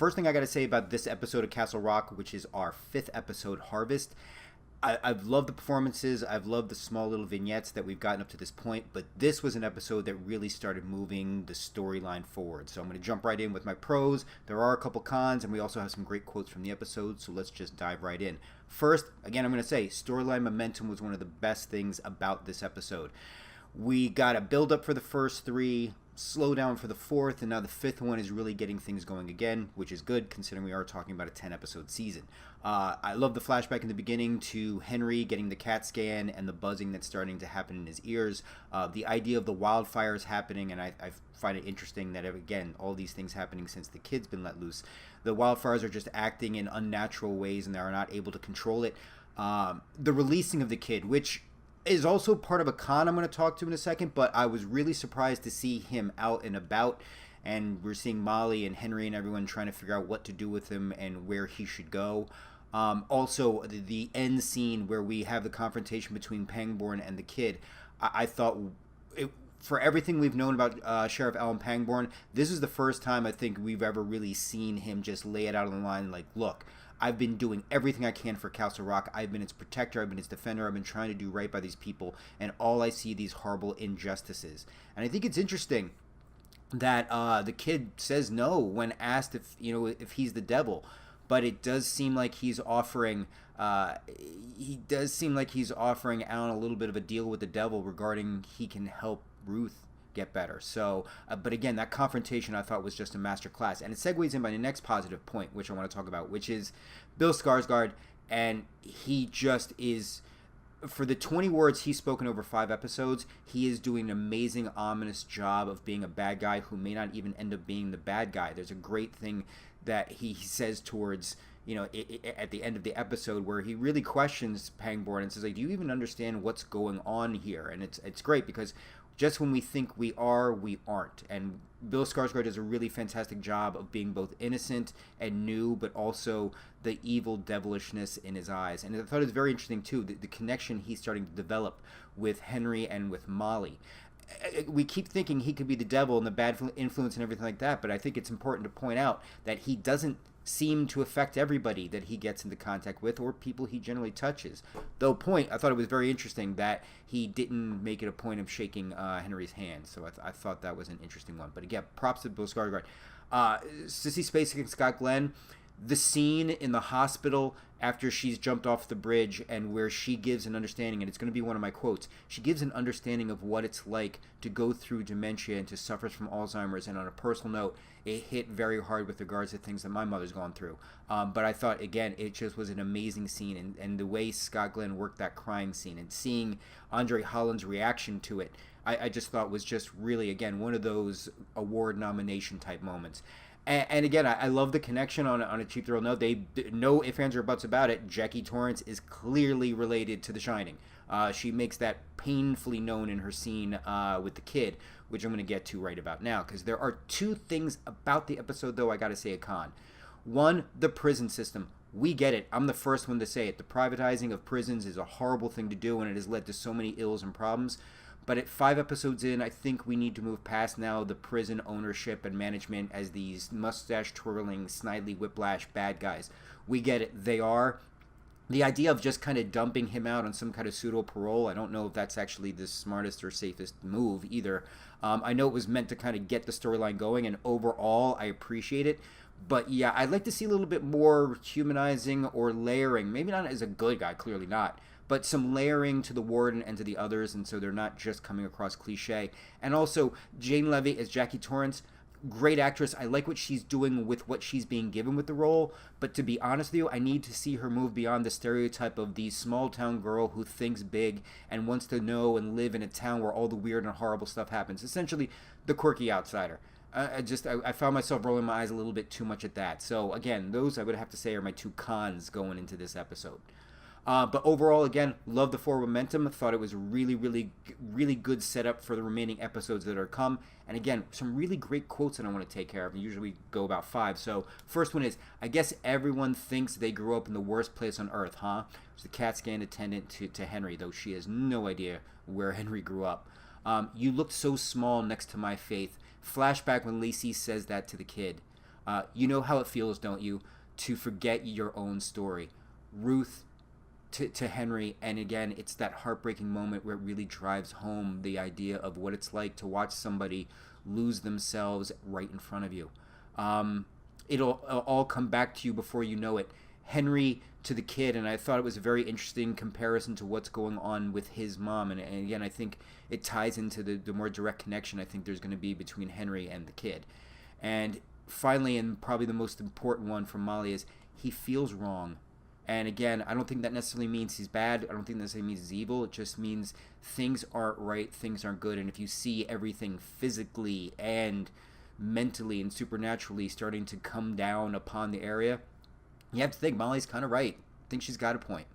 first thing I got to say about this episode of Castle Rock, which is our 5th episode, Harvest, I've loved the performances. I've loved the small little vignettes that we've gotten up to this point, but this was an episode that really started moving the storyline forward. So I'm going to jump right in with my pros. There are a couple cons, and we also have some great quotes from the episode, so let's just dive right in. First, again, I'm going to say storyline momentum was one of the best things about this episode. We got a build-up for the first 3, slow down for the 4th, and now the 5th one is really getting things going again, which is good considering we are talking about a 10-episode season. I love the flashback in the beginning to Henry getting the CAT scan and the buzzing that's starting to happen in his ears. The idea of the wildfires happening, and I find it interesting that, again, all these things happening since the kid's been let loose. The wildfires are just acting in unnatural ways and they are not able to control it. The releasing of the kid, which is also part of a con I'm going to talk to in a second, but I was really surprised to see him out and about, and we're seeing Molly and Henry and everyone trying to figure out what to do with him and where he should go. Also, the end scene where we have the confrontation between Pangborn and the kid, I thought, for everything we've known about Sheriff Alan Pangborn, this is the first time I think we've ever really seen him just lay it out on the line like, look, I've been doing everything I can for Castle Rock. I've been its protector. I've been its defender. I've been trying to do right by these people. And all I see these horrible injustices. And I think it's interesting that the kid says no when asked if he's the devil. But it does seem like he's offering Alan a little bit of a deal with the devil regarding he can help Ruth get better. So, but again, that confrontation I thought was just a masterclass, and it segues in by the next positive point, which I want to talk about, which is Bill Skarsgard, and he just is, for the 20 words he's spoken over 5 episodes, he is doing an amazing, ominous job of being a bad guy who may not even end up being the bad guy. There's a great thing that he says towards, at the end of the episode where he really questions Pangborn and says, like, do you even understand what's going on here? And it's great because just when we think we are, we aren't. And Bill Skarsgård does a really fantastic job of being both innocent and new, but also the evil devilishness in his eyes. And I thought it was very interesting, too, the connection he's starting to develop with Henry and with Molly. We keep thinking he could be the devil and the bad influence and everything like that, but I think it's important to point out that he doesn't seem to affect everybody that he gets into contact with or people he generally touches. Though I thought it was very interesting that he didn't make it a point of shaking Henry's hand, so I thought that was an interesting one. But again, props to Bill Skarsgård. Sissy Spacek and Scott Glenn, the scene in the hospital after she's jumped off the bridge and where she gives an understanding, and it's going to be one of my quotes, she gives an understanding of what it's like to go through dementia and to suffer from Alzheimer's, and on a personal note, it hit very hard with regards to things that my mother's gone through. But I thought, again, it just was an amazing scene, and the way Scott Glenn worked that crying scene and seeing Andre Holland's reaction to it, I just thought was just really, again, one of those award nomination type moments. And again, I love the connection on a cheap thrill note. They no ifs, ands, or buts about it. Jackie Torrance is clearly related to The Shining. She makes that painfully known in her scene with the kid, which I'm going to get to right about now, because there are 2 things about the episode, though, I got to say a con. One, the prison system. We get it. I'm the first one to say it. The privatizing of prisons is a horrible thing to do, and it has led to so many ills and problems. But at 5 episodes in, I think we need to move past now the prison ownership and management as these mustache-twirling, snidely whiplash bad guys. We get it. They are. The idea of just kind of dumping him out on some kind of pseudo-parole, I don't know if that's actually the smartest or safest move either. I know it was meant to kind of get the storyline going, and overall, I appreciate it. But yeah, I'd like to see a little bit more humanizing or layering. Maybe not as a good guy, clearly not. But some layering to the warden and to the others, and so they're not just coming across cliche. And also, Jane Levy as Jackie Torrance, great actress. I like what she's doing with what she's being given with the role. But to be honest with you, I need to see her move beyond the stereotype of the small-town girl who thinks big and wants to know and live in a town where all the weird and horrible stuff happens. Essentially, the quirky outsider. I found myself rolling my eyes a little bit too much at that. So, again, those I would have to say are my 2 cons going into this episode. But overall, again, love the forward momentum. Thought it was really, really, really good setup for the remaining episodes that are come. And again, some really great quotes that I want to take care of. And usually we go about 5. So first one is, I guess everyone thinks they grew up in the worst place on earth, huh? It was the CAT scan attendant to Henry, though she has no idea where Henry grew up. You looked so small next to my faith. Flashback when Lacey says that to the kid. You know how it feels, don't you, to forget your own story. Ruth to Henry, and again, it's that heartbreaking moment where it really drives home the idea of what it's like to watch somebody lose themselves right in front of you. It'll all come back to you before you know it. Henry to the kid, and I thought it was a very interesting comparison to what's going on with his mom, and again, I think it ties into the more direct connection I think there's going to be between Henry and the kid. And finally, and probably the most important one from Molly, is he feels wrong. And again, I don't think that necessarily means he's bad. I don't think that necessarily means he's evil. It just means things aren't right, things aren't good. And if you see everything physically and mentally and supernaturally starting to come down upon the area, you have to think Molly's kind of right. I think she's got a point.